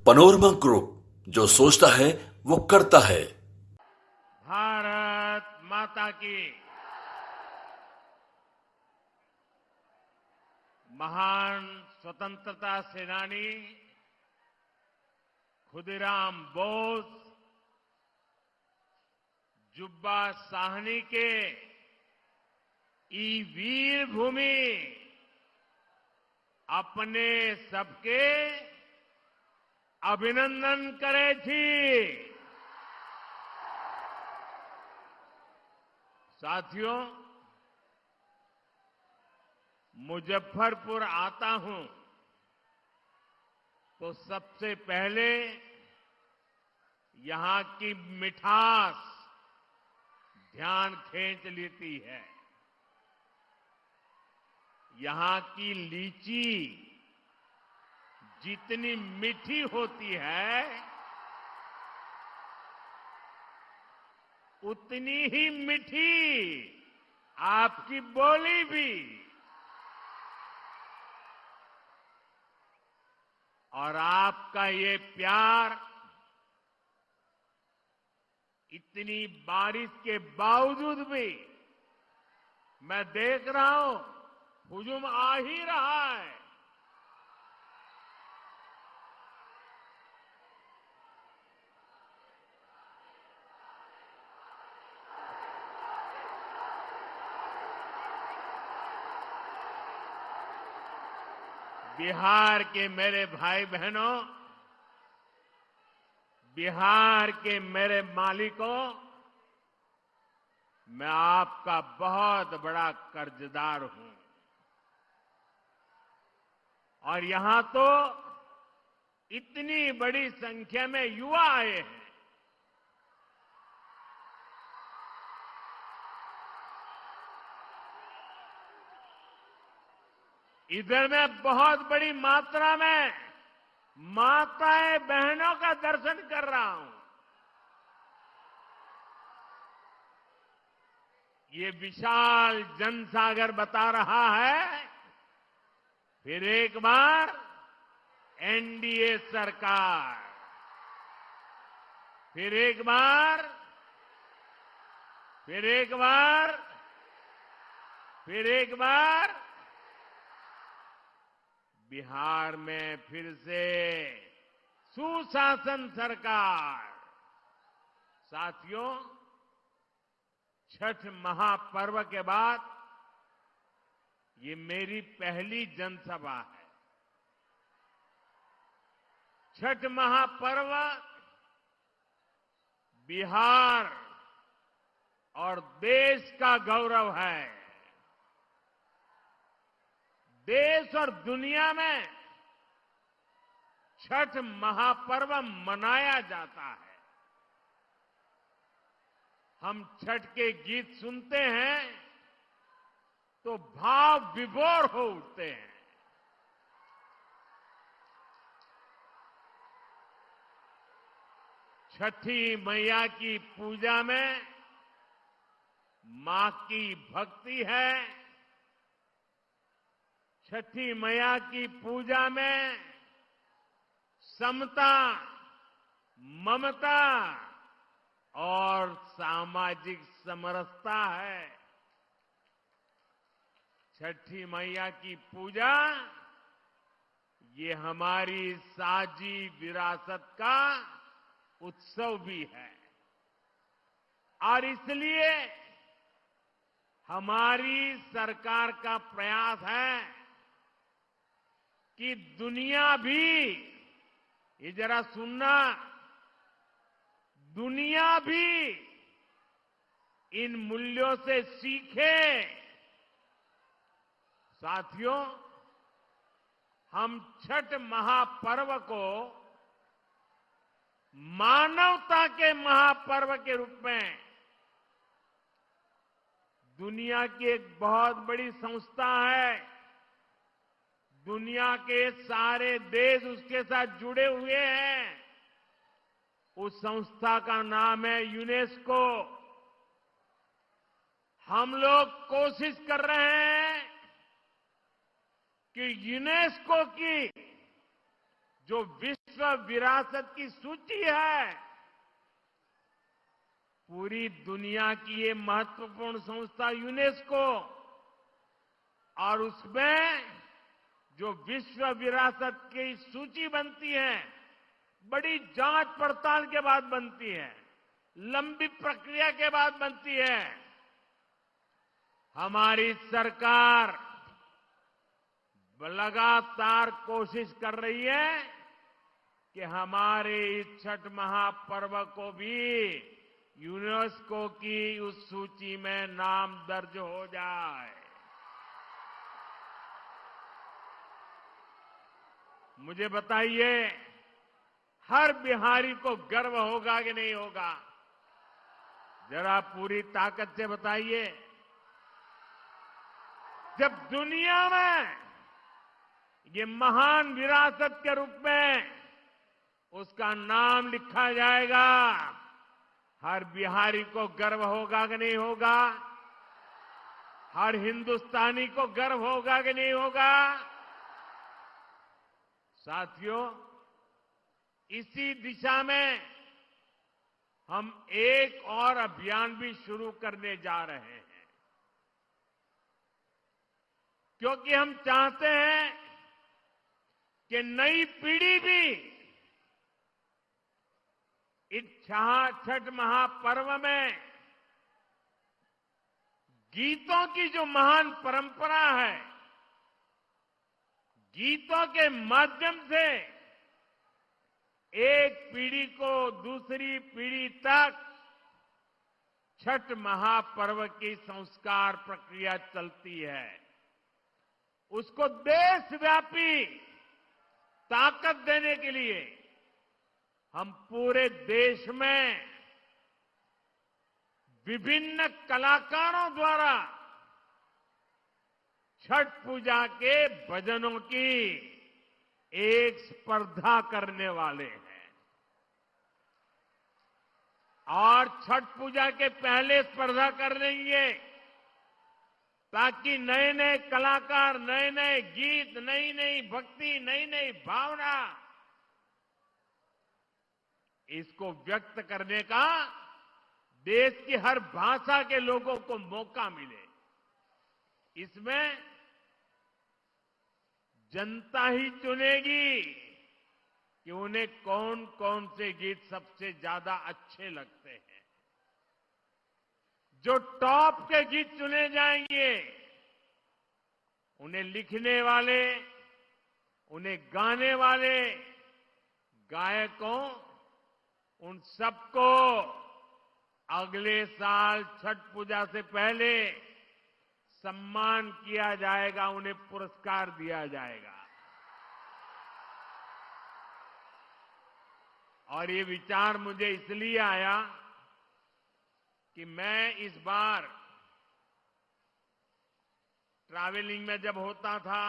Panorama group, जो सोचता है वो करता है। भारत माता की। महान स्वतंत्रता सेनानी खुदीराम बोस जुब्बा साहनी के ई वीर भूमि अपने सबके अभिनंदन करे थी। साथियों, मुजफ्फरपुर आता हूं तो सबसे पहले यहां की मिठास ध्यान खींच लेती है। यहां की लीची जितनी मीठी होती है उतनी ही मीठी आपकी बोली भी। और आपका ये प्यार इतनी बारिश के बावजूद भी मैं देख रहा हूं हुजूम आ ही रहा है। बिहार के मेरे भाई बहनों, बिहार के मेरे मालिकों, मैं आपका बहुत बड़ा कर्जदार हूं। और यहां तो इतनी बड़ी संख्या में युवा आए हैं। इधर मैं बहुत बड़ी मात्रा में माताएं बहनों का दर्शन कर रहा हूं। ये विशाल जनसागर बता रहा है फिर एक बार एनडीए सरकार, फिर एक बार, फिर एक बार, फिर एक बार बिहार में फिर से सुशासन सरकार। साथियों, छठ महापर्व के बाद ये मेरी पहली जनसभा है। छठ महापर्व बिहार और देश का गौरव है। देश और दुनिया में छठ महापर्व मनाया जाता है। हम छठ के गीत सुनते हैं तो भाव विभोर हो उठते हैं। छठी मैया की पूजा में मां की भक्ति है। छठी मैया की पूजा में समता, ममता और सामाजिक समरसता है। छठी मैया की पूजा ये हमारी साझी विरासत का उत्सव भी है। और इसलिए हमारी सरकार का प्रयास है कि दुनिया भी, ये जरा सुनना, दुनिया भी इन मूल्यों से सीखे। साथियों, हम छठ महापर्व को मानवता के महापर्व के रूप में दुनिया की एक बहुत बड़ी संस्था है, दुनिया के सारे देश उसके साथ जुड़े हुए हैं। उस संस्था का नाम है यूनेस्को। हम लोग कोशिश कर रहे हैं कि यूनेस्को की जो विश्व विरासत की सूची है, पूरी दुनिया की ये महत्वपूर्ण संस्था यूनेस्को, और उसमें जो विश्व विरासत की सूची बनती है, बड़ी जांच पड़ताल के बाद बनती है, लंबी प्रक्रिया के बाद बनती है। हमारी सरकार लगातार कोशिश कर रही है कि हमारे इस छठ महापर्व को भी यूनेस्को की उस सूची में नाम दर्ज हो जाए। मुझे बताइए, हर बिहारी को गर्व होगा कि नहीं होगा? जरा पूरी ताकत से बताइए। जब दुनिया में ये महान विरासत के रूप में उसका नाम लिखा जाएगा, हर बिहारी को गर्व होगा कि नहीं होगा? हर हिंदुस्तानी को गर्व होगा कि नहीं होगा? साथियों, इसी दिशा में हम एक और अभियान भी शुरू करने जा रहे हैं, क्योंकि हम चाहते हैं कि नई पीढ़ी भी इस छठ महापर्व में गीतों की जो महान परंपरा है, गीतों के माध्यम से एक पीढ़ी को दूसरी पीढ़ी तक छठ महापर्व की संस्कार प्रक्रिया चलती है। उसको देशव्यापी ताकत देने के लिए हम पूरे देश में विभिन्न कलाकारों द्वारा छठ पूजा के भजनों की एक स्पर्धा करने वाले हैं। और छठ पूजा के पहले स्पर्धा कर देंगे, ताकि नए नए कलाकार, नए नए गीत, नई नई भक्ति, नई नई भावना, इसको व्यक्त करने का देश की हर भाषा के लोगों को मौका मिले। इसमें जनता ही चुनेगी कि उन्हें कौन कौन से गीत सबसे ज्यादा अच्छे लगते हैं। जो टॉप के गीत चुने जाएंगे, उन्हें लिखने वाले, उन्हें गाने वाले गायकों, उन सबको अगले साल छठ पूजा से पहले सम्मान किया जाएगा, उन्हें पुरस्कार दिया जाएगा। और ये विचार मुझे इसलिए आया कि मैं इस बार ट्रैवलिंग में जब होता था,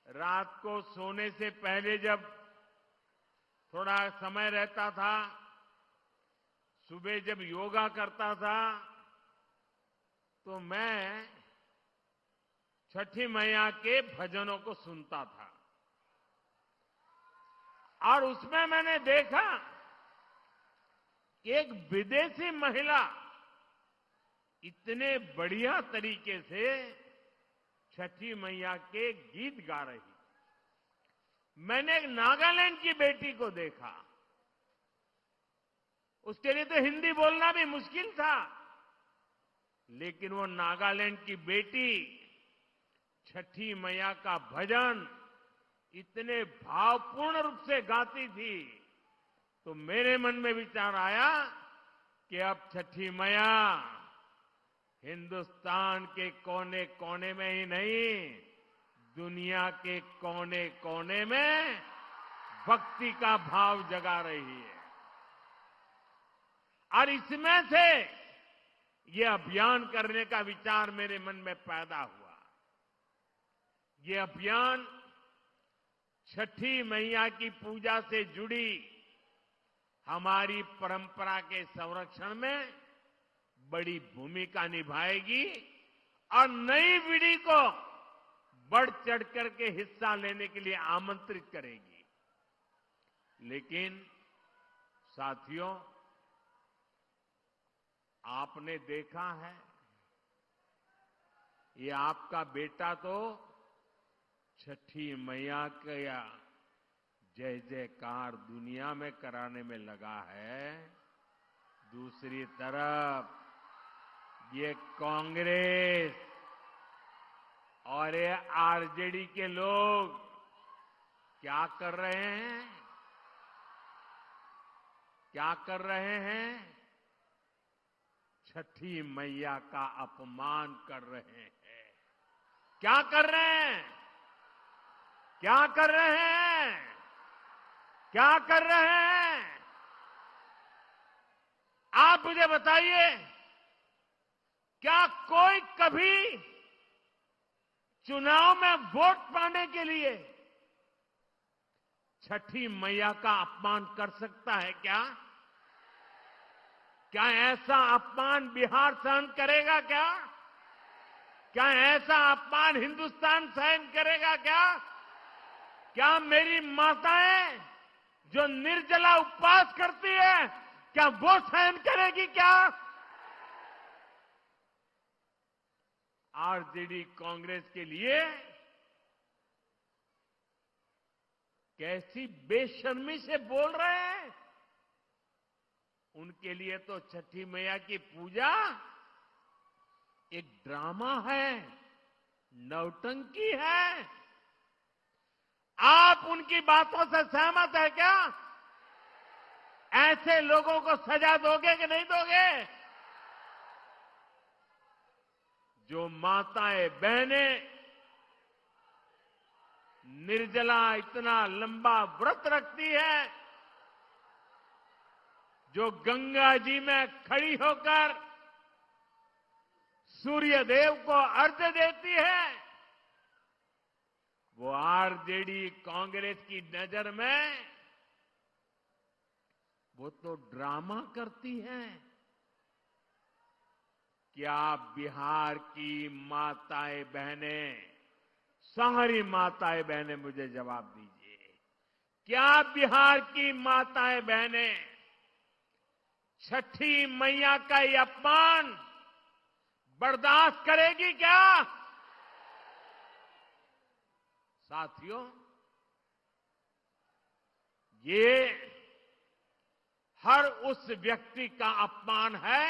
रात को सोने से पहले जब थोड़ा समय रहता था, सुबह जब योगा करता था, तो मैं छठी मैया के भजनों को सुनता था। और उसमें मैंने देखा कि एक विदेशी महिला इतने बढ़िया तरीके से छठी मैया के गीत गा रही। मैंने एक नागालैंड की बेटी को देखा, उसके लिए तो हिंदी बोलना भी मुश्किल था, लेकिन वो नागालैंड की बेटी छठी मैया का भजन इतने भावपूर्ण रूप से गाती थी, तो मेरे मन में विचार आया कि अब छठी मैया हिंदुस्तान के कोने कोने में ही नहीं, दुनिया के कोने कोने में भक्ति का भाव जगा रही है। और इसमें से ये अभियान करने का विचार मेरे मन में पैदा हुआ। ये अभियान छठी मैया की पूजा से जुड़ी हमारी परंपरा के संरक्षण में बड़ी भूमिका निभाएगी और नई पीढ़ी को बढ़ बढ़ चढ़ करके हिस्सा लेने के लिए आमंत्रित करेगी। लेकिन साथियों, आपने देखा है, ये आपका बेटा तो छठी मैया का जय जयकार दुनिया में कराने में लगा है। दूसरी तरफ ये कांग्रेस और ये आरजेडी के लोग क्या कर रहे हैं? क्या कर रहे हैं? छठी मैया का अपमान कर रहे हैं। क्या कर रहे हैं? क्या कर रहे हैं? क्या कर रहे हैं? आप मुझे बताइए, क्या कोई कभी चुनाव में वोट पाने के लिए छठी मैया का अपमान कर सकता है क्या? क्या ऐसा अपमान बिहार सहन करेगा क्या? क्या ऐसा अपमान हिंदुस्तान सहन करेगा क्या? क्या मेरी माताएं जो निर्जला उपवास करती है, क्या वो सहन करेगी क्या? आरजेडी कांग्रेस के लिए कैसी बेशर्मी से बोल रहे हैं। उनके लिए तो छठी मैया की पूजा एक ड्रामा है, नौटंकी है। आप उनकी बातों से सहमत है क्या? ऐसे लोगों को सजा दोगे कि नहीं दोगे? जो माताएं बहनें निर्जला इतना लंबा व्रत रखती है, जो गंगा जी में खड़ी होकर सूर्य देव को अर्घ्य देती है, वो आरजेडी कांग्रेस की नजर में वो तो ड्रामा करती है। क्या बिहार की माताएं बहनें, सारी माताएं बहनें मुझे जवाब दीजिए, क्या बिहार की माताएं बहनें छठी मैया का ये अपमान बर्दाश्त करेगी क्या? साथियों, ये हर उस व्यक्ति का अपमान है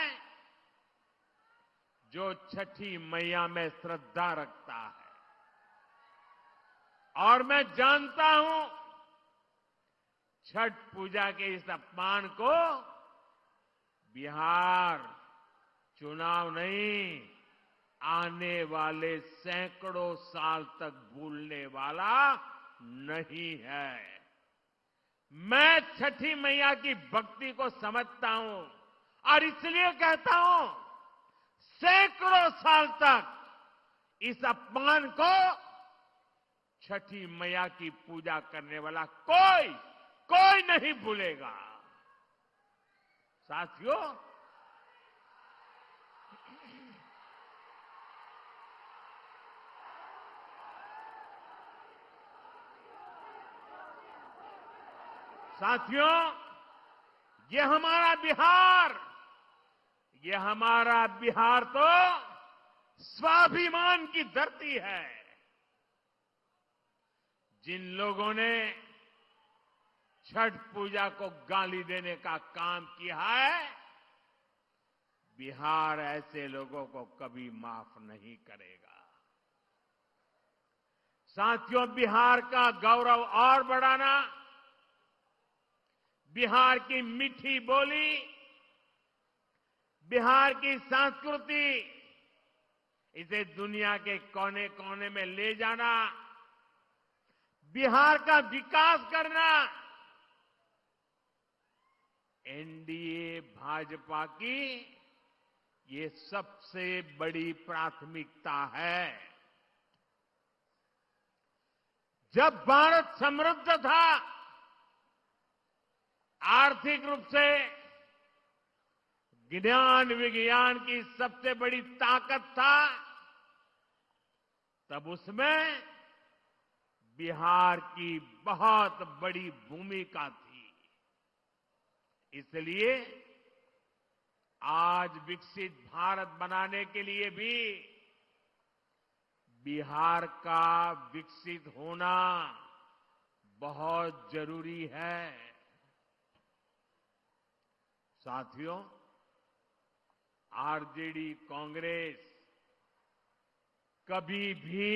जो छठी मैया में श्रद्धा रखता है। और मैं जानता हूं, छठ पूजा के इस अपमान को बिहार चुनाव नहीं, आने वाले सैकड़ों साल तक भूलने वाला नहीं है। मैं छठी मैया की भक्ति को समझता हूं और इसलिए कहता हूं, सैकड़ों साल तक इस अपमान को छठी मैया की पूजा करने वाला कोई नहीं भूलेगा। साथियों, ये हमारा बिहार तो स्वाभिमान की धरती है। जिन लोगों ने छठ पूजा को गाली देने का काम किया है, बिहार ऐसे लोगों को कभी माफ नहीं करेगा। साथियों, बिहार का गौरव और बढ़ाना, बिहार की मीठी बोली, बिहार की संस्कृति, इसे दुनिया के कोने कोने में ले जाना, बिहार का विकास करना, एनडीए भाजपा की ये सबसे बड़ी प्राथमिकता है। जब भारत समृद्ध था, आर्थिक रूप से ज्ञान विज्ञान की सबसे बड़ी ताकत था, तब उसमें बिहार की बहुत बड़ी भूमिका थी। इसलिए आज विकसित भारत बनाने के लिए भी बिहार का विकसित होना बहुत जरूरी है। साथियों, आरजेडी कांग्रेस कभी भी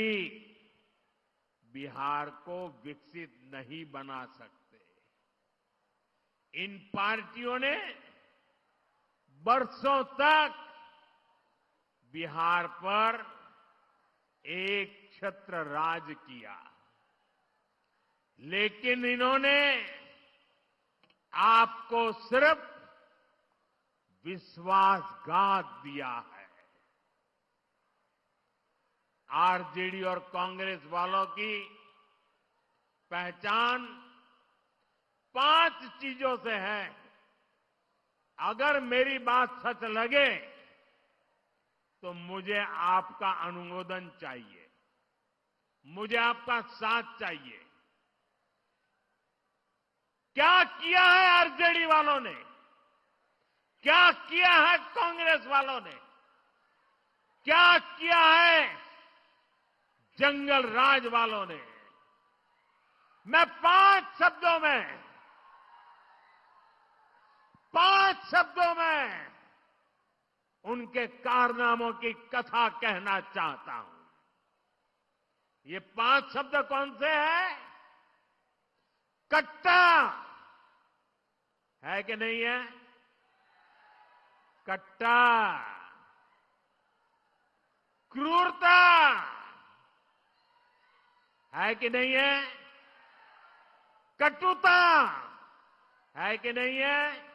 बिहार को विकसित नहीं बना सकते। इन पार्टियों ने बरसों तक बिहार पर एक छत्र राज किया, लेकिन इन्होंने आपको सिर्फ विश्वासघात दिया है। आरजेडी और कांग्रेस वालों की पहचान 5 चीजों से है। अगर मेरी बात सच लगे तो मुझे आपका अनुमोदन चाहिए, मुझे आपका साथ चाहिए। क्या किया है आरजेडी वालों ने, क्या किया है कांग्रेस वालों ने, क्या किया है जंगल राज वालों ने? मैं 5 शब्दों में उनके कारनामों की कथा कहना चाहता हूं। ये 5 शब्द कौन से हैं? कट्टा है कि नहीं है? कट्टा, क्रूरता है कि नहीं है? कटुता है कि नहीं है?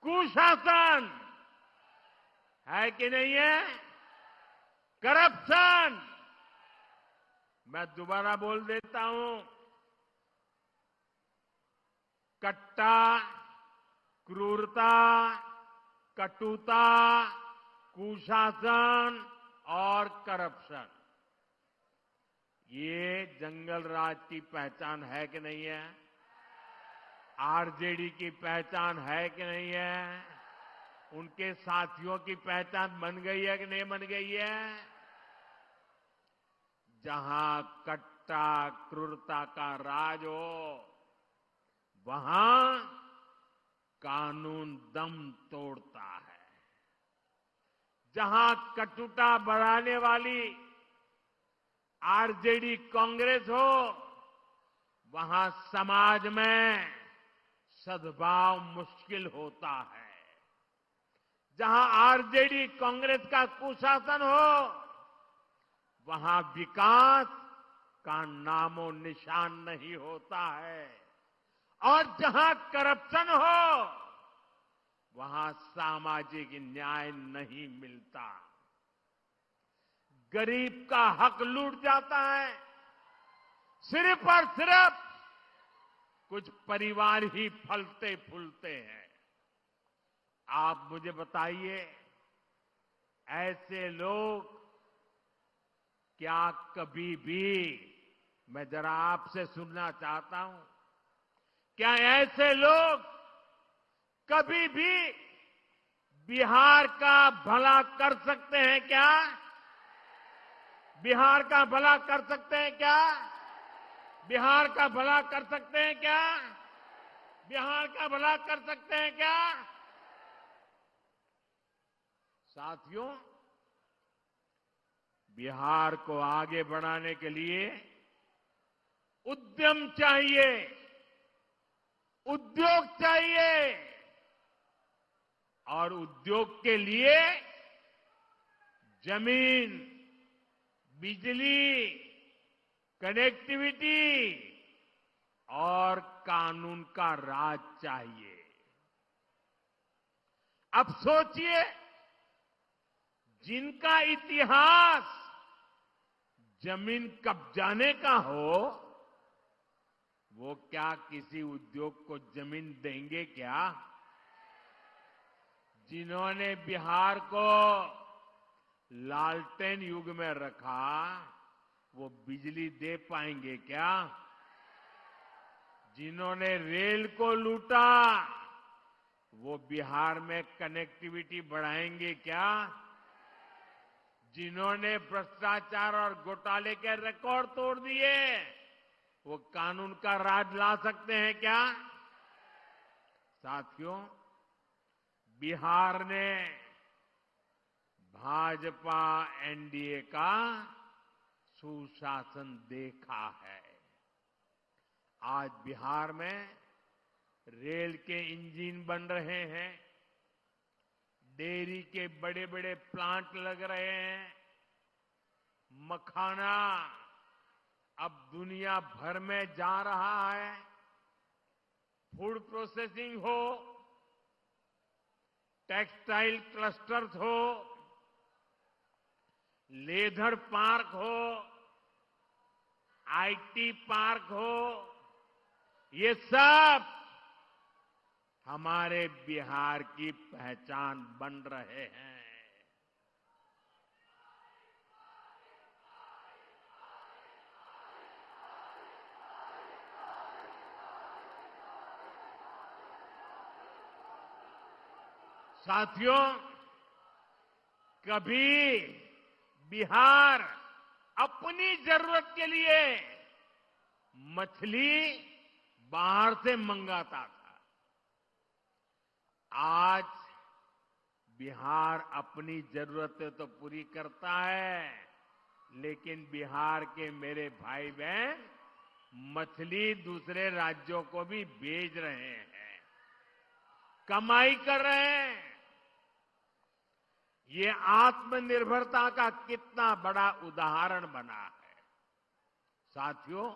कुशासन है कि नहीं है? करप्शन। मैं दोबारा बोल देता हूं, कट्टा, क्रूरता, कटुता, कुशासन और करप्शन। ये जंगल राज की पहचान है कि नहीं है? आरजेडी की पहचान है कि नहीं है? उनके साथियों की पहचान बन गई है कि नहीं बन गई है? जहां कट्टा क्रूरता का राज हो, वहां कानून दम तोड़ता है। जहां कटुता बढ़ाने वाली आरजेडी कांग्रेस हो, वहां समाज में सद्भाव मुश्किल होता है। जहां आरजेडी कांग्रेस का कुशासन हो, वहां विकास का नामो निशान नहीं होता है। और जहां करप्शन हो, वहां सामाजिक न्याय नहीं मिलता। गरीब का हक लूट जाता है। सिर्फ और सिर्फ कुछ परिवार ही फलते फूलते हैं। आप मुझे बताइए, ऐसे लोग क्या कभी भी, मैं जरा आपसे सुनना चाहता हूं, क्या ऐसे लोग कभी भी बिहार का भला कर सकते हैं क्या? बिहार का भला कर सकते हैं क्या? बिहार का भला कर सकते हैं क्या? बिहार का भला कर सकते हैं क्या? साथियों, बिहार को आगे बढ़ाने के लिए उद्यम चाहिए, उद्योग चाहिए, और उद्योग के लिए जमीन, बिजली, कनेक्टिविटी और कानून का राज चाहिए। अब सोचिए, जिनका इतिहास जमीन कब्जाने का हो, वो क्या किसी उद्योग को जमीन देंगे क्या? जिन्होंने बिहार को लालटेन युग में रखा, वो बिजली दे पाएंगे क्या? जिन्होंने रेल को लूटा वो बिहार में कनेक्टिविटी बढ़ाएंगे क्या? जिन्होंने भ्रष्टाचार और घोटाले के रिकॉर्ड तोड़ दिए वो कानून का राज ला सकते हैं क्या? साथियों, बिहार ने भाजपा एनडीए का सुशासन देखा है। आज बिहार में रेल के इंजन बन रहे हैं, डेयरी के बड़े बड़े प्लांट लग रहे हैं, मखाना अब दुनिया भर में जा रहा है, फूड प्रोसेसिंग हो, टेक्सटाइल क्लस्टर्स हो, लेदर पार्क हो, आईटी पार्क हो, ये सब हमारे बिहार की पहचान बन रहे हैं। साथियों, कभी बिहार अपनी जरूरत के लिए मछली बाहर से मंगाता था। आज बिहार अपनी जरूरतें तो पूरी करता है, लेकिन बिहार के मेरे भाई बहन मछली दूसरे राज्यों को भी भेज रहे हैं, कमाई कर रहे हैं। ये आत्मनिर्भरता का कितना बड़ा उदाहरण बना है। साथियों,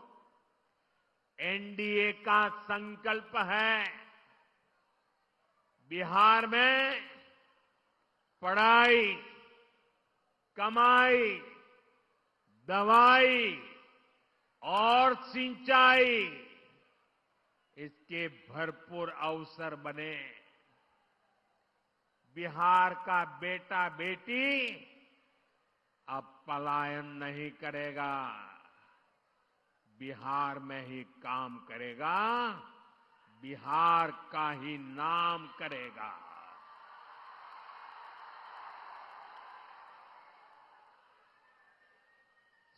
एनडीए का संकल्प है बिहार में पढ़ाई, कमाई, दवाई और सिंचाई इसके भरपूर अवसर बने। बिहार का बेटा बेटी अब पलायन नहीं करेगा, बिहार में ही काम करेगा, बिहार का ही नाम करेगा।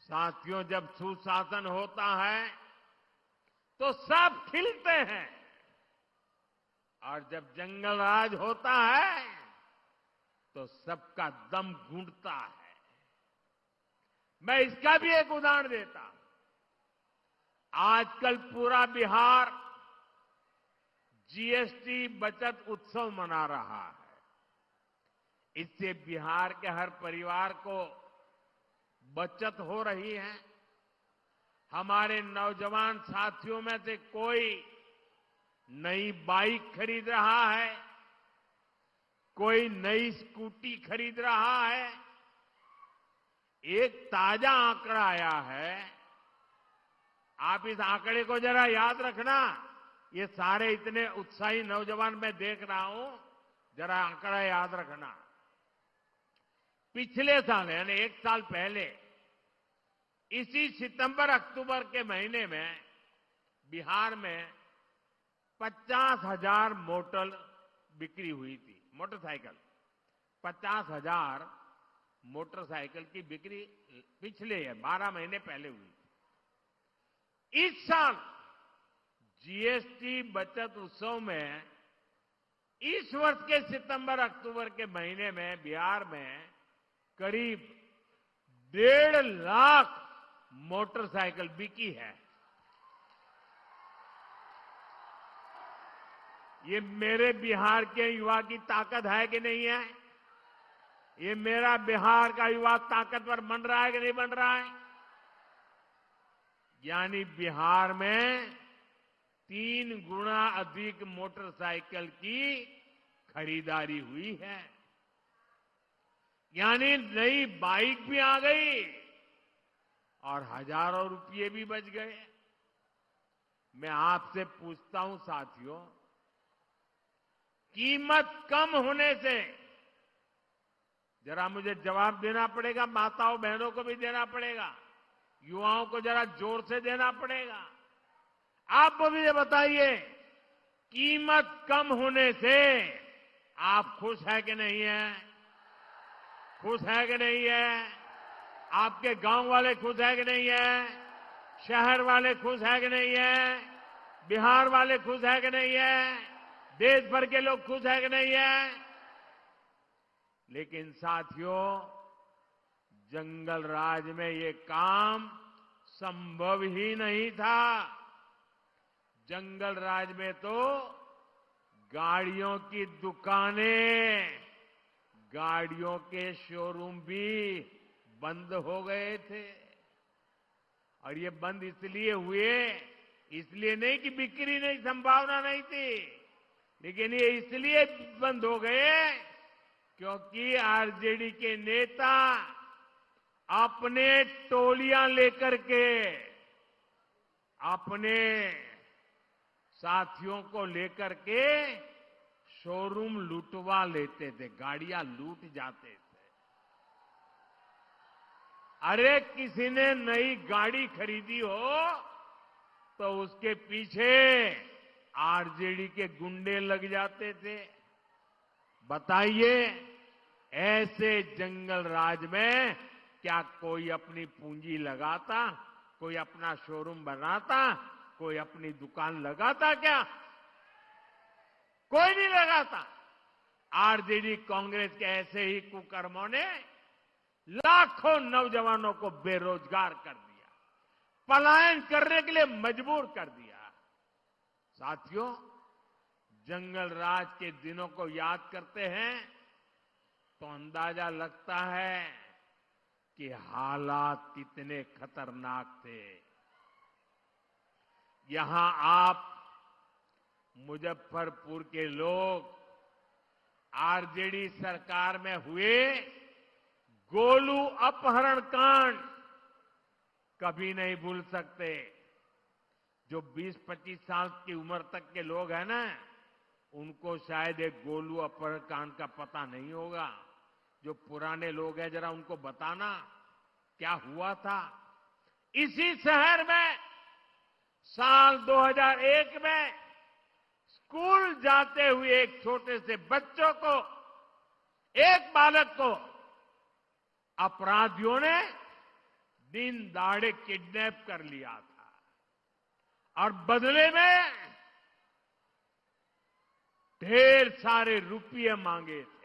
साथियों, जब सुशासन होता है तो सब खिलते हैं, और जब जंगल राज होता है तो सबका दम घुटता है। मैं इसका भी एक उदाहरण देता हूं। आजकल पूरा बिहार जीएसटी बचत उत्सव मना रहा है। इससे बिहार के हर परिवार को बचत हो रही है। हमारे नौजवान साथियों में से कोई नई बाइक खरीद रहा है, कोई नई स्कूटी खरीद रहा है। एक ताजा आंकड़ा आया है, आप इस आंकड़े को जरा याद रखना। ये सारे इतने उत्साही नौजवान मैं देख रहा हूं, जरा आंकड़ा याद रखना। पिछले साल यानी एक साल पहले इसी सितंबर अक्टूबर के महीने में बिहार में 50,000 मोटर बिक्री हुई थी। मोटरसाइकिल 50,000 मोटरसाइकिल की बिक्री पिछले 12 महीने पहले हुई थी। इस साल जीएसटी बचत उत्सव में इस वर्ष के सितंबर अक्टूबर के महीने में बिहार में करीब 1.5 लाख मोटरसाइकिल बिकी है। ये मेरे बिहार के युवा की ताकत है कि नहीं है? ये मेरा बिहार का युवा ताकतवर बन रहा है कि नहीं बन रहा है? यानी बिहार में 3 गुना अधिक मोटरसाइकिल की खरीदारी हुई है। यानी नई बाइक भी आ गई और हजारों रुपये भी बच गए। मैं आपसे पूछता हूं साथियों, कीमत कम होने से, जरा मुझे जवाब देना पड़ेगा, माताओं बहनों को भी देना पड़ेगा, युवाओं को जरा जोर से देना पड़ेगा। आप मुझे बताइए, कीमत कम होने से आप खुश है कि नहीं है? खुश है कि नहीं है? आपके गांव वाले खुश है कि नहीं है? शहर वाले खुश है कि नहीं है? बिहार वाले खुश है कि नहीं है? देश भर के लोग खुश है कि नहीं है? लेकिन साथियों, जंगल राज में ये काम संभव ही नहीं था। जंगल राज में तो गाड़ियों की दुकानें, गाड़ियों के शोरूम भी बंद हो गए थे। और ये बंद इसलिए हुए, इसलिए नहीं कि बिक्री नहीं, संभावना नहीं थी, लेकिन ये इसलिए बंद हो गए क्योंकि आरजेडी के नेता अपने टोलियां लेकर के अपने साथियों को लेकर के शोरूम लुटवा लेते थे, गाड़ियां लूट जाते थे। अरे किसी ने नई गाड़ी खरीदी हो तो उसके पीछे आरजेडी के गुंडे लग जाते थे। बताइए, ऐसे जंगल राज में क्या कोई अपनी पूंजी लगाता? कोई अपना शोरूम बनाता? कोई अपनी दुकान लगाता क्या? कोई नहीं लगाता। आरजेडी कांग्रेस के ऐसे ही कुकर्मों ने लाखों नौजवानों को बेरोजगार कर दिया, पलायन करने के लिए मजबूर कर दिया। साथियों, जंगल राज के दिनों को याद करते हैं तो अंदाजा लगता है कि हालात कितने खतरनाक थे। यहां आप मुजफ्फरपुर के लोग आरजेडी सरकार में हुए गोलू अपहरण कांड कभी नहीं भूल सकते। जो 20-25 साल की उम्र तक के लोग हैं ना, उनको शायद एक गोलू अपहरण कांड का पता नहीं होगा। जो पुराने लोग हैं, जरा उनको बताना क्या हुआ था। इसी शहर में साल 2001 में स्कूल जाते हुए एक छोटे से बच्चों को, एक बालक को अपराधियों ने दिन दहाड़े किडनैप कर लिया था और बदले में ढेर सारे रुपये मांगे थे।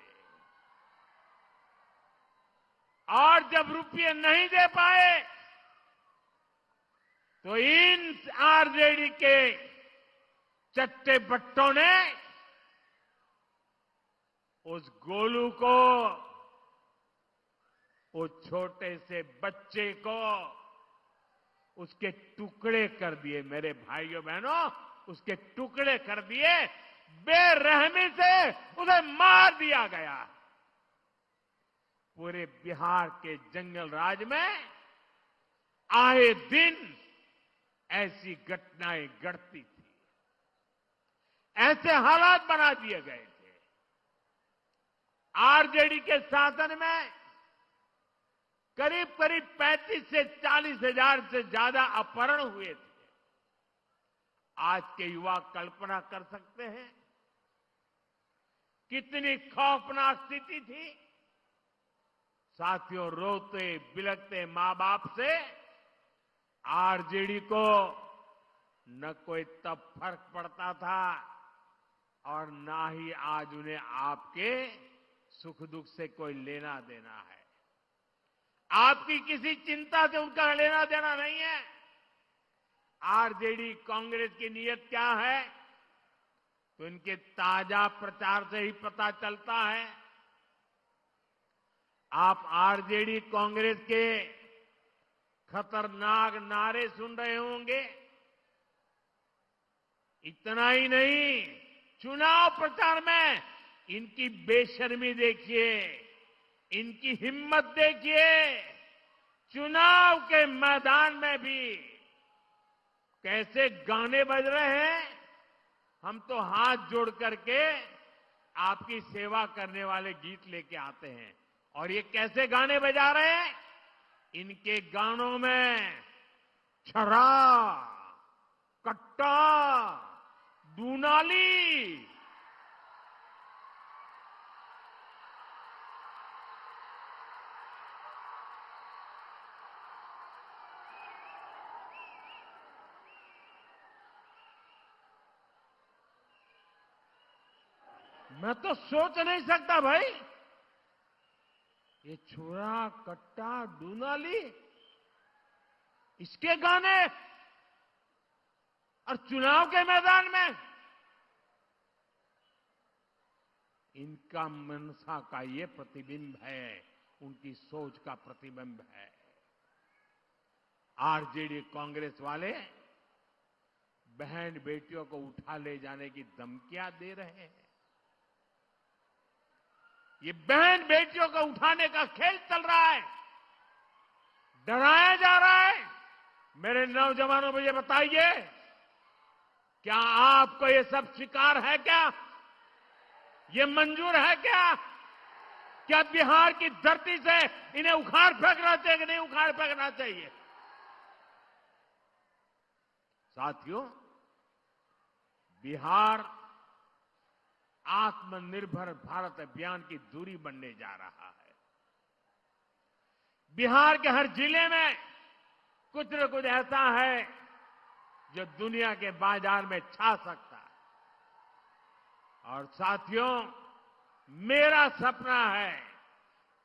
और जब रुपये नहीं दे पाए तो इन आरजेडी के चट्टे बट्टों ने उस गोलू को, उस छोटे से बच्चे को उसके टुकड़े कर दिए। मेरे भाइयों बहनों, उसके टुकड़े कर दिए, बेरहमी से उसे मार दिया गया। पूरे बिहार के जंगल राज में आए दिन ऐसी घटनाएं घटती थी, ऐसे हालात बना दिए गए थे। आरजेडी के शासन में करीब करीब 35 से 40 हजार से ज्यादा अपहरण हुए थे। आज के युवा कल्पना कर सकते हैं कितनी खौफनाक स्थिति थी। साथियों, रोते बिलखते मां बाप से आरजेडी को न कोई तब फर्क पड़ता था और ना ही आज उन्हें आपके सुख दुख से कोई लेना देना है। आपकी किसी चिंता से उनका लेना देना नहीं है। आरजेडी कांग्रेस की नीयत क्या है तो इनके ताजा प्रचार से ही पता चलता है। आप आरजेडी कांग्रेस के खतरनाक नारे सुन रहे होंगे। इतना ही नहीं, चुनाव प्रचार में इनकी बेशर्मी देखिए, इनकी हिम्मत देखिए। चुनाव के मैदान में भी कैसे गाने बज रहे हैं। हम तो हाथ जोड़ करके आपकी सेवा करने वाले गीत लेके आते हैं, और ये कैसे गाने बजा रहे हैं। इनके गानों में छरा, कट्टा, दूनाली, मैं तो सोच नहीं सकता भाई, ये छुरा, कट्टा, दूनाली, इसके गाने और चुनाव के मैदान में इनका मनसा का ये प्रतिबिंब है, उनकी सोच का प्रतिबिंब है। आरजेडी कांग्रेस वाले बहन बेटियों को उठा ले जाने की धमकियां दे रहे हैं। ये बहन बेटियों को उठाने का खेल चल रहा है, डराया जा रहा है। मेरे नौजवानों, मुझे बताइए, क्या आपको ये सब स्वीकार है? क्या ये मंजूर है? क्या बिहार की धरती से इन्हें उखाड़ फेंकना चाहिए कि नहीं उखाड़ फेंकना चाहिए? साथियों, बिहार आत्मनिर्भर भारत अभियान की धुरी बनने जा रहा है। बिहार के हर जिले में कुछ न कुछ ऐसा है जो दुनिया के बाजार में छा सकता है। और साथियों, मेरा सपना है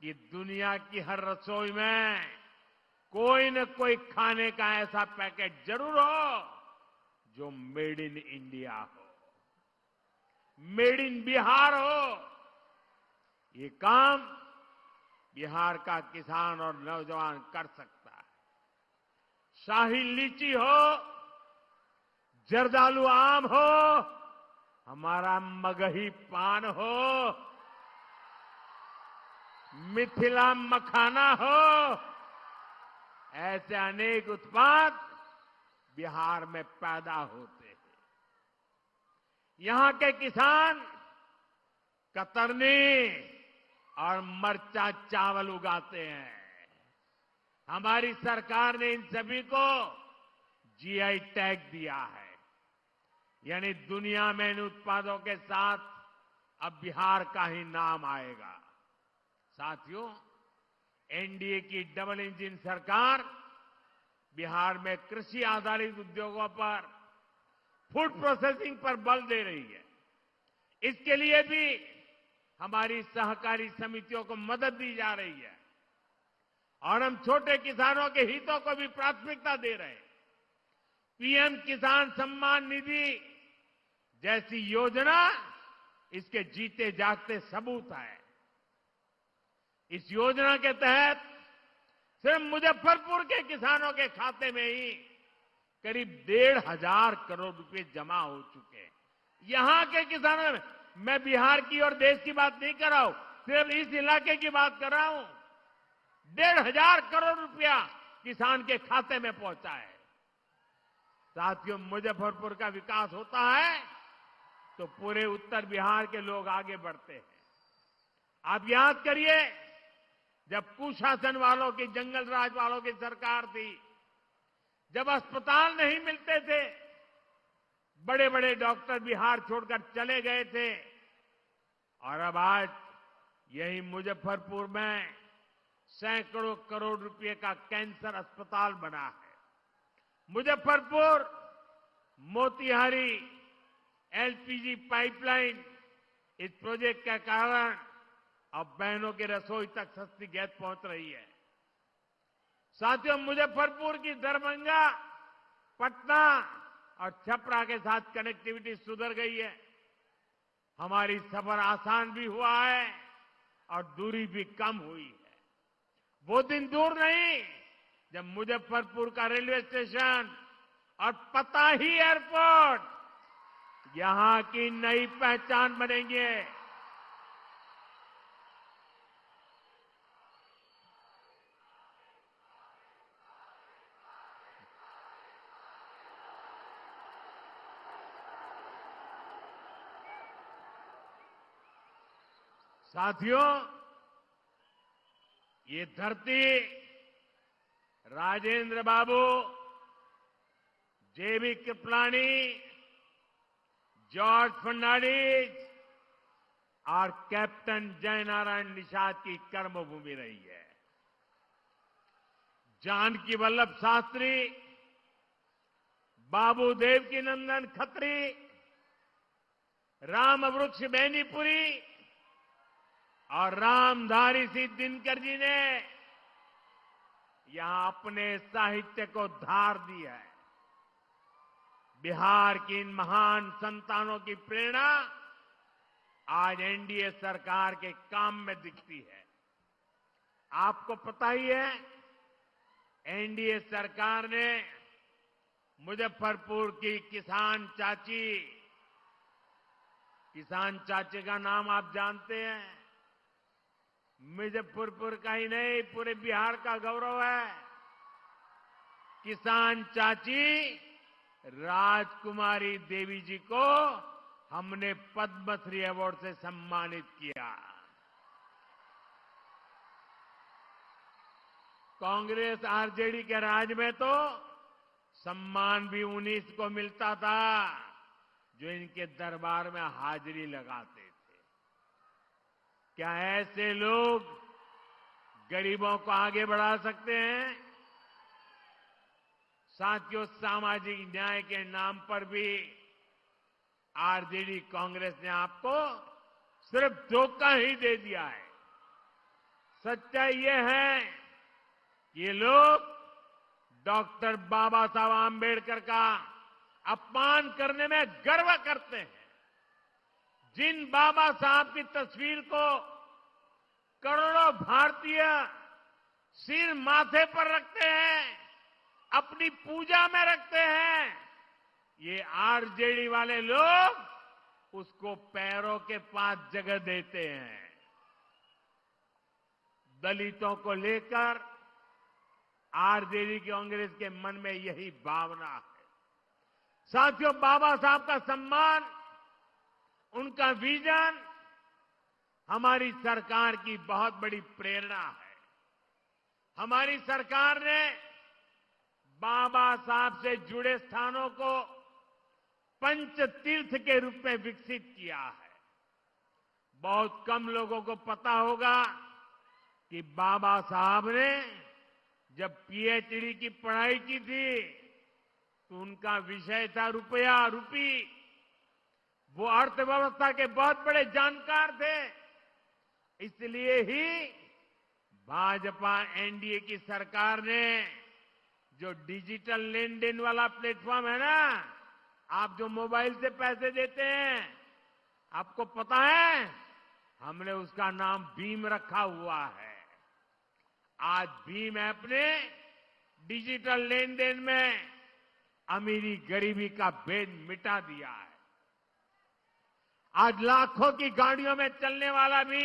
कि दुनिया की हर रसोई में कोई न कोई खाने का ऐसा पैकेट जरूर हो जो मेड इन इंडिया हो, मेड इन बिहार हो। ये काम बिहार का किसान और नौजवान कर सकता है। शाही लीची हो, जर्दालू आम हो, हमारा मगही पान हो, मिथिला मखाना हो, ऐसे अनेक उत्पाद बिहार में पैदा होते हैं। यहां के किसान कतरनी और मरचा चावल उगाते हैं। हमारी सरकार ने इन सभी को जीआई टैग दिया है, यानी दुनिया में इन उत्पादों के साथ अब बिहार का ही नाम आएगा। साथियों, एनडीए की डबल इंजन सरकार बिहार में कृषि आधारित उद्योगों पर, फूड प्रोसेसिंग पर बल दे रही है। इसके लिए भी हमारी सहकारी समितियों को मदद दी जा रही है और हम छोटे किसानों के हितों को भी प्राथमिकता दे रहे हैं। पीएम किसान सम्मान निधि जैसी योजना इसके जीते जागते सबूत है। इस योजना के तहत सिर्फ मुजफ्फरपुर के किसानों के खाते में ही करीब 1,500 करोड़ रुपए जमा हो चुके हैं। यहां के किसानों में, मैं बिहार की और देश की बात नहीं कर रहा हूं, सिर्फ इस इलाके की बात कर रहा हूं। 1,500 करोड़ रुपया किसान के खाते में पहुंचा है। साथियों, मुजफ्फरपुर का विकास होता है तो पूरे उत्तर बिहार के लोग आगे बढ़ते हैं। आप याद करिए, जब कुशासन वालों की, जंगल राज वालों की सरकार थी, जब अस्पताल नहीं मिलते थे, बड़े बड़े डॉक्टर बिहार छोड़कर चले गए थे, और अब आज यही मुजफ्फरपुर में सैकड़ों करोड़ रुपए का कैंसर अस्पताल बना है। मुजफ्फरपुर मोतिहारी एलपीजी पाइपलाइन, इस प्रोजेक्ट के कारण अब बहनों की रसोई तक सस्ती गैस पहुंच रही है। साथियों, मुजफ्फरपुर की दरभंगा, पटना और छपरा के साथ कनेक्टिविटी सुधर गई है। हमारी सफर आसान भी हुआ है और दूरी भी कम हुई है। वो दिन दूर नहीं जब मुजफ्फरपुर का रेलवे स्टेशन और पताही एयरपोर्ट यहां की नई पहचान बनेंगे। साथियों, ये धरती राजेंद्र बाबू जेबी कृपलानी, जॉर्ज फर्नांडिस और कैप्टन जयनारायण निषाद की कर्मभूमि रही है। जानकी वल्लभ शास्त्री, बाबू देवकी नंदन खत्री, रामवृक्ष बेनीपुरी और रामधारी सिंह दिनकर जी ने यहां अपने साहित्य को धार दी है। बिहार की इन महान संतानों की प्रेरणा आज एनडीए सरकार के काम में दिखती है। आपको पता ही है, एनडीए सरकार ने मुजफ्फरपुर की किसान चाची का नाम आप जानते हैं। मुजफ्फरपुर का ही नहीं, पूरे बिहार का गौरव है। किसान चाची राजकुमारी देवी जी को हमने पद्मश्री अवार्ड से सम्मानित किया। कांग्रेस आरजेडी के राज में तो सम्मान भी उन्हीं को मिलता था जो इनके दरबार में हाजिरी लगाते थे। क्या ऐसे लोग गरीबों को आगे बढ़ा सकते हैं? साथियों, सामाजिक न्याय के नाम पर भी आरजेडी कांग्रेस ने आपको सिर्फ धोखा ही दे दिया है। सच्चाई ये है कि ये लोग डॉक्टर बाबा साहब आम्बेडकर का अपमान करने में गर्व करते हैं। जिन बाबा साहब की तस्वीर को करोड़ों भारतीय सिर माथे पर रखते हैं, अपनी पूजा में रखते हैं, ये आरजेडी वाले लोग उसको पैरों के पास जगह देते हैं। दलितों को लेकर आरजेडी कांग्रेस के मन में यही भावना है। साथियों, बाबा साहब का सम्मान, उनका विजन हमारी सरकार की बहुत बड़ी प्रेरणा है। हमारी सरकार ने बाबा साहब से जुड़े स्थानों को पंच तीर्थ के रूप में विकसित किया है। बहुत कम लोगों को पता होगा कि बाबा साहब ने जब पीएचडी की पढ़ाई की थी तो उनका विषय था रुपया रूपी। वो अर्थव्यवस्था के बहुत बड़े जानकार थे। इसलिए ही भाजपा एनडीए की सरकार ने जो डिजिटल लेन देन वाला प्लेटफॉर्म है ना, आप जो मोबाइल से पैसे देते हैं, आपको पता है हमने उसका नाम भीम रखा हुआ है। आज भीम ऐप ने डिजिटल लेन देन में अमीरी गरीबी का भेद मिटा दिया है। आज लाखों की गाड़ियों में चलने वाला भी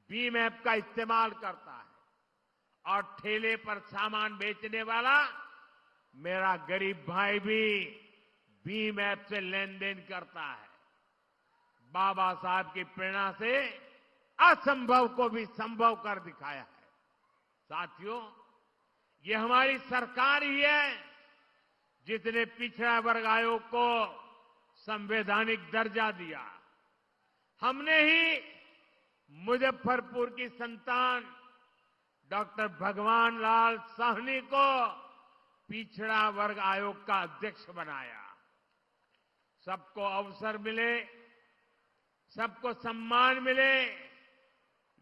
भीम ऐप का इस्तेमाल करता है और ठेले पर सामान बेचने वाला मेरा गरीब भाई भी भीम ऐप से लेन देन करता है। बाबा साहब की प्रेरणा से असंभव को भी संभव कर दिखाया है। साथियों, ये हमारी सरकार ही है जिसने पिछड़ा वर्ग आयोग को संवैधानिक दर्जा दिया। हमने ही मुजफ्फरपुर की संतान डॉक्टर भगवान लाल साहनी को पिछड़ा वर्ग आयोग का अध्यक्ष बनाया। सबको अवसर मिले, सबको सम्मान मिले,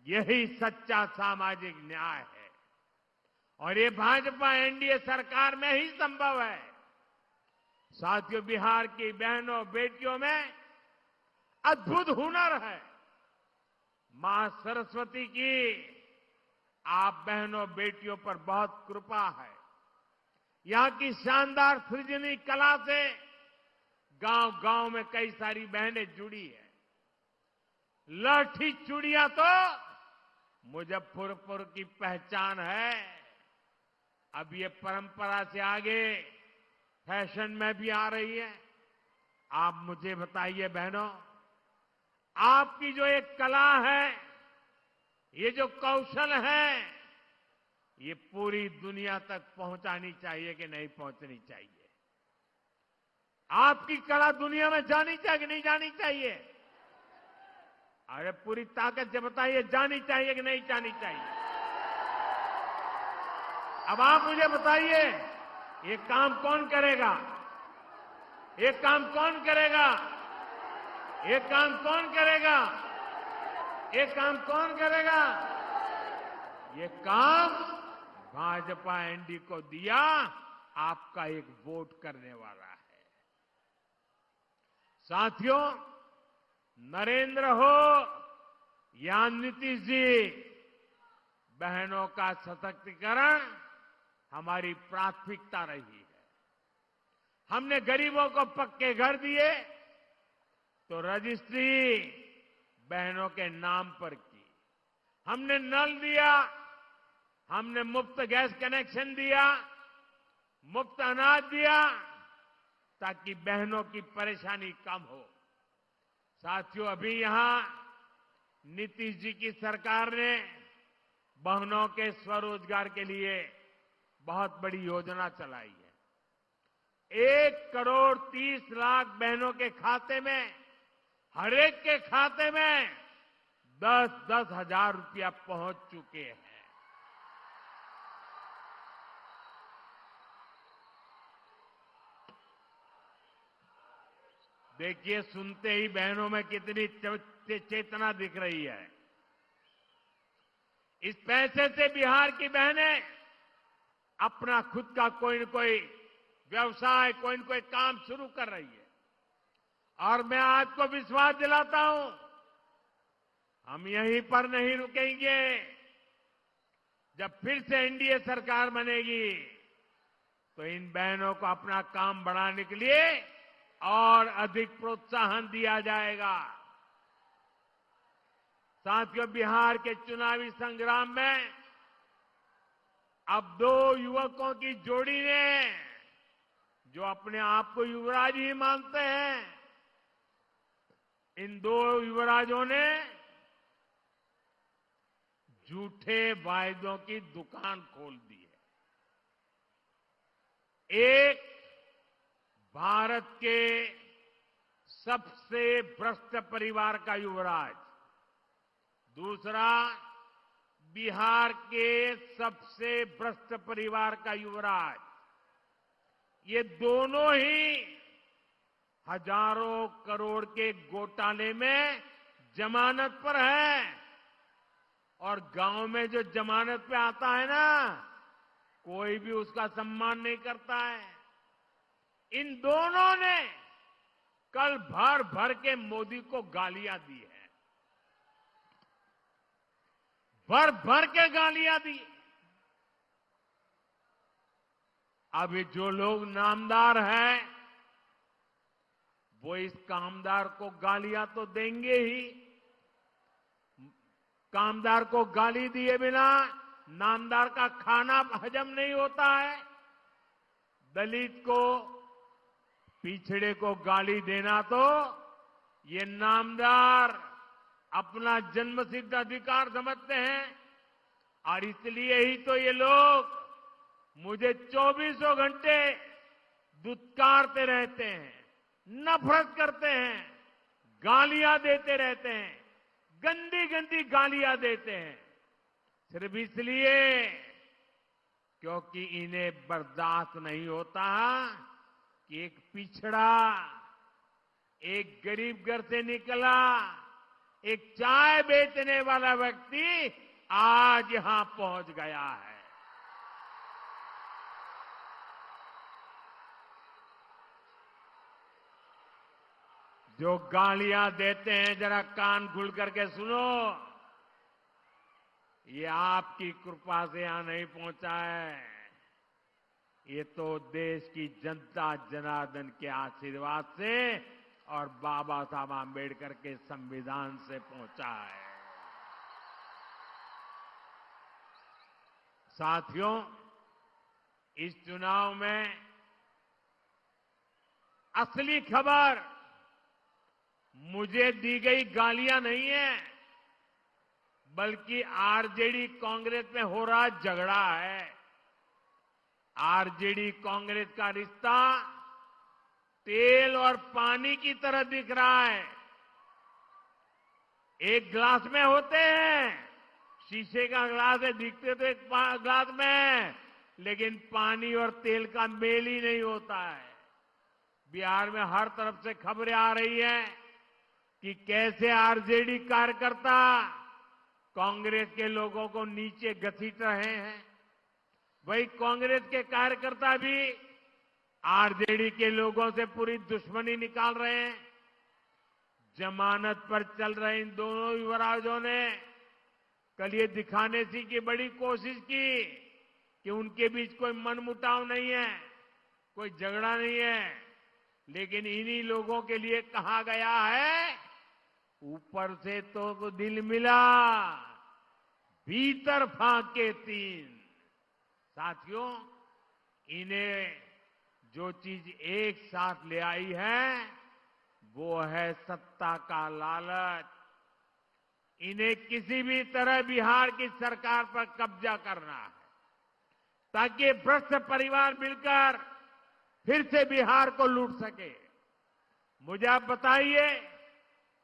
यही सच्चा सामाजिक न्याय है और ये भाजपा एनडीए सरकार में ही संभव है। साथियों, बिहार की बहनों बेटियों में अद्भुत हुनर है। मां सरस्वती की आप बहनों बेटियों पर बहुत कृपा है। यहां की शानदार सृजनी कला से गांव गांव में कई सारी बहनें जुड़ी है। लाठी चूड़ियां तो मुजफ्फरपुर की पहचान है। अब ये परंपरा से आगे फैशन में भी आ रही है। आप मुझे बताइए बहनों, आपकी जो एक कला है, ये जो कौशल है, ये पूरी दुनिया तक पहुंचानी चाहिए कि नहीं पहुंचनी चाहिए? आपकी कला दुनिया में जानी चाहिए कि नहीं जानी चाहिए? अरे पूरी ताकत से बताइए, जानी चाहिए कि नहीं जानी चाहिए? अब आप मुझे बताइए, ये काम कौन करेगा? ये काम कौन करेगा? ये काम कौन करेगा? ये काम कौन करेगा? ये काम भाजपा एनडीए को दिया, आपका एक वोट करने वाला है। साथियों, नरेंद्र हो या नीतीश जी, बहनों का सशक्तिकरण हमारी प्राथमिकता रही है। हमने गरीबों को पक्के घर दिए तो रजिस्ट्री बहनों के नाम पर की। हमने नल दिया, हमने मुफ्त गैस कनेक्शन दिया, मुफ्त अनाज दिया, ताकि बहनों की परेशानी कम हो। साथियों, अभी यहां नीतीश जी की सरकार ने बहनों के स्वरोजगार के लिए बहुत बड़ी योजना चलाई है। 1,30,00,000 बहनों के खाते में, हर एक के खाते में 10-10 हजार रुपया पहुंच चुके हैं। देखिए, सुनते ही बहनों में कितनी चेतना दिख रही है। इस पैसे से बिहार की बहनें अपना खुद का कोई न कोई व्यवसाय, कोई न कोई काम शुरू कर रही है। और मैं आपको विश्वास दिलाता हूं, हम यहीं पर नहीं रुकेंगे। जब फिर से एनडीए सरकार बनेगी तो इन बहनों को अपना काम बढ़ाने के लिए और अधिक प्रोत्साहन दिया जाएगा। साथियों, बिहार के चुनावी संग्राम में अब 2 युवकों की जोड़ी ने, जो अपने आप को युवराज ही मानते हैं, इन 2 युवराजों ने झूठे वायदों की दुकान खोल दी है। एक भारत के सबसे भ्रष्ट परिवार का युवराज, दूसरा बिहार के सबसे भ्रष्ट परिवार का युवराज। ये दोनों ही हजारों करोड़ के घोटाले में जमानत पर है। और गांव में जो जमानत पे आता है ना, कोई भी उसका सम्मान नहीं करता है। इन दोनों ने कल भर भर के मोदी को गालियां दी है, भर भर के गालियां दी। अभी जो लोग नामदार हैं, वो इस कामदार को गालियां तो देंगे ही। कामदार को गाली दिए बिना नामदार का खाना हजम नहीं होता है। दलित को, पिछड़े को गाली देना तो ये नामदार अपना जन्मसिद्ध अधिकार समझते हैं। और इसलिए ही तो ये लोग मुझे 24 घंटे दुत्कारते रहते हैं, नफरत करते हैं, गालियां देते रहते हैं, गंदी गंदी गालियां देते हैं, सिर्फ इसलिए क्योंकि इन्हें बर्दाश्त नहीं होता कि एक पिछड़ा, एक गरीब घर से निकला, एक चाय बेचने वाला व्यक्ति आज यहां पहुंच गया है। जो गालियां देते हैं, जरा कान खुल करके सुनो। ये आपकी कृपा से यहां नहीं पहुंचा है, ये तो देश की जनता जनार्दन के आशीर्वाद से और बाबा साहब आंबेडकर के संविधान से पहुंचा है। साथियों, इस चुनाव में असली खबर मुझे दी गई गालियां नहीं है, बल्कि आरजेडी कांग्रेस में हो रहा झगड़ा है। आरजेडी कांग्रेस का रिश्ता तेल और पानी की तरह दिख रहा है। एक ग्लास में होते हैं, शीशे का ग्लास है, दिखते तो एक ग्लास में है, लेकिन पानी और तेल का मेल ही नहीं होता है। बिहार में हर तरफ से खबरें आ रही हैं कि कैसे आरजेडी कार्यकर्ता कांग्रेस के लोगों को नीचे घसीट रहे हैं। वही कांग्रेस के कार्यकर्ता भी आरजेडी के लोगों से पूरी दुश्मनी निकाल रहे हैं। जमानत पर चल रहे इन दोनों युवराजों ने कल ये दिखाने की बड़ी कोशिश की कि उनके बीच कोई मनमुटाव नहीं है, कोई झगड़ा नहीं है, लेकिन इन्हीं लोगों के लिए कहा गया है, ऊपर से तो दिल मिला, भीतर फाके तीन। साथियों, इन्हें जो चीज एक साथ ले आई है वो है सत्ता का लालच। इन्हें किसी भी तरह बिहार की सरकार पर कब्जा करना है ताकि भ्रष्ट परिवार मिलकर फिर से बिहार को लूट सके। मुझे आप बताइए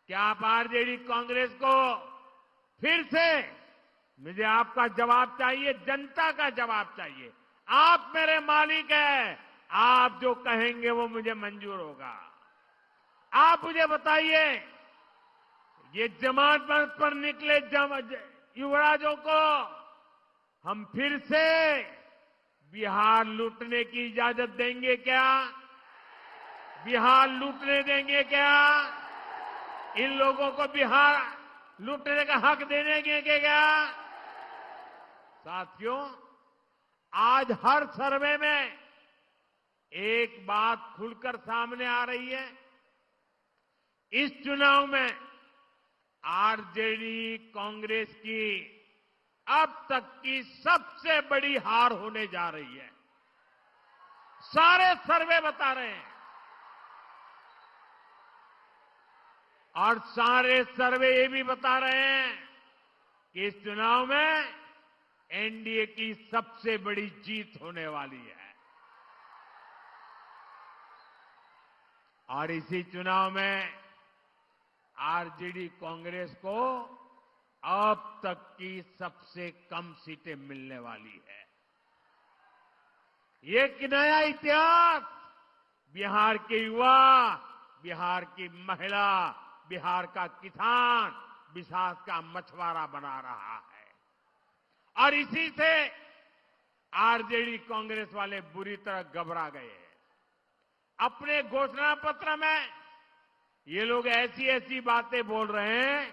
कि आप आरजेडी कांग्रेस को फिर से, मुझे आपका जवाब चाहिए, जनता का जवाब चाहिए। आप मेरे मालिक हैं, आप जो कहेंगे वो मुझे मंजूर होगा। आप मुझे बताइए, ये जमानत पर निकले युवराजों को हम फिर से बिहार लूटने की इजाजत देंगे क्या? बिहार लूटने देंगे क्या? इन लोगों को बिहार लूटने का हक देंगे क्या? साथियों, आज हर सर्वे में एक बात खुलकर सामने आ रही है। इस चुनाव में आरजेडी कांग्रेस की अब तक की सबसे बड़ी हार होने जा रही है। सारे सर्वे बता रहे हैं और सारे सर्वे ये भी बता रहे हैं कि इस चुनाव में एनडीए की सबसे बड़ी जीत होने वाली है। और इसी चुनाव में आरजेडी कांग्रेस को अब तक की सबसे कम सीटें मिलने वाली है। ये एक नया इतिहास बिहार के युवा, बिहार की महिला, बिहार का किसान, बिहार का मछुआरा बना रहा है। और इसी से आरजेडी कांग्रेस वाले बुरी तरह घबरा गए हैं। अपने घोषणा पत्र में ये लोग ऐसी ऐसी बातें बोल रहे हैं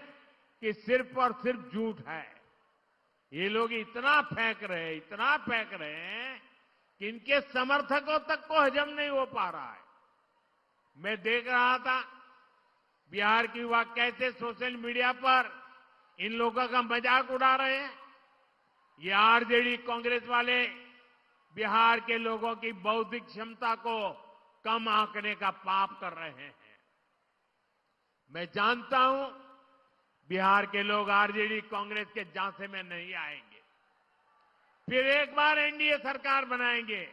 कि सिर्फ और सिर्फ झूठ है। ये लोग इतना फेंक रहे हैं कि इनके समर्थकों तक को हजम नहीं हो पा रहा है। मैं देख रहा था बिहार के युवा कैसे सोशल मीडिया पर इन लोगों का मजाक उड़ा रहे हैं। ये आरजेडी कांग्रेस वाले बिहार के लोगों की बौद्धिक क्षमता को कम आंकने का पाप कर रहे हैं। मैं जानता हूं बिहार के लोग आरजेडी कांग्रेस के झांसे में नहीं आएंगे, फिर एक बार एनडीए सरकार बनाएंगे।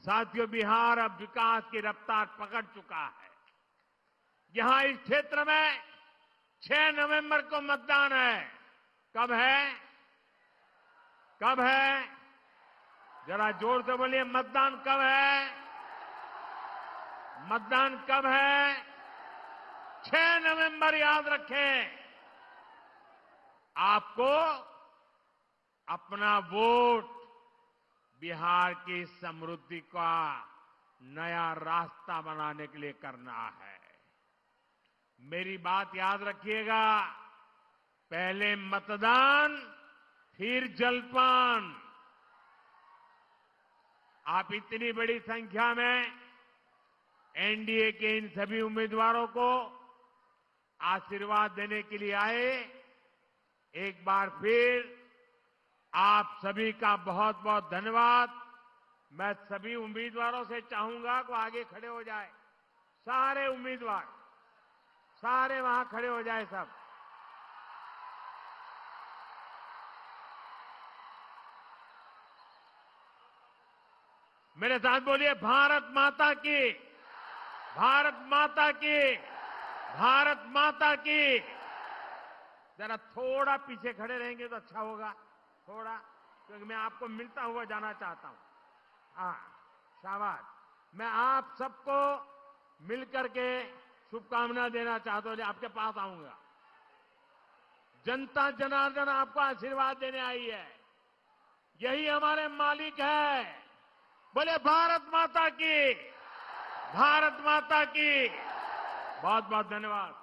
साथियों, बिहार अब विकास की रफ्तार पकड़ चुका है। यहां इस क्षेत्र में 6 नवंबर को मतदान है। कब है? कब है? जरा जोर से बोलिए, मतदान कब है? मतदान कब है? 6 नवंबर याद रखें। आपको अपना वोट बिहार की समृद्धि का नया रास्ता बनाने के लिए करना है। मेरी बात याद रखिएगा, पहले मतदान फिर जलपान। आप इतनी बड़ी संख्या में एनडीए के इन सभी उम्मीदवारों को आशीर्वाद देने के लिए आए। एक बार फिर आप सभी का बहुत बहुत धन्यवाद। मैं सभी उम्मीदवारों से चाहूंगा कि आगे खड़े हो जाए। सारे उम्मीदवार, सारे वहां खड़े हो जाए सब। मेरे साथ बोलिए, भारत माता की, भारत माता की, भारत माता की। जरा थोड़ा पीछे खड़े रहेंगे तो अच्छा होगा, थोड़ा, क्योंकि मैं आपको मिलता हुआ जाना चाहता हूं। हाँ, शाबाश। मैं आप सबको मिलकर के शुभकामना देना चाहता हूं। आपके पास आऊंगा। जनता जनार्दन आपको आशीर्वाद देने आई है। यही हमारे मालिक है। बोले भारत माता की, भारत माता की। बहुत बहुत धन्यवाद।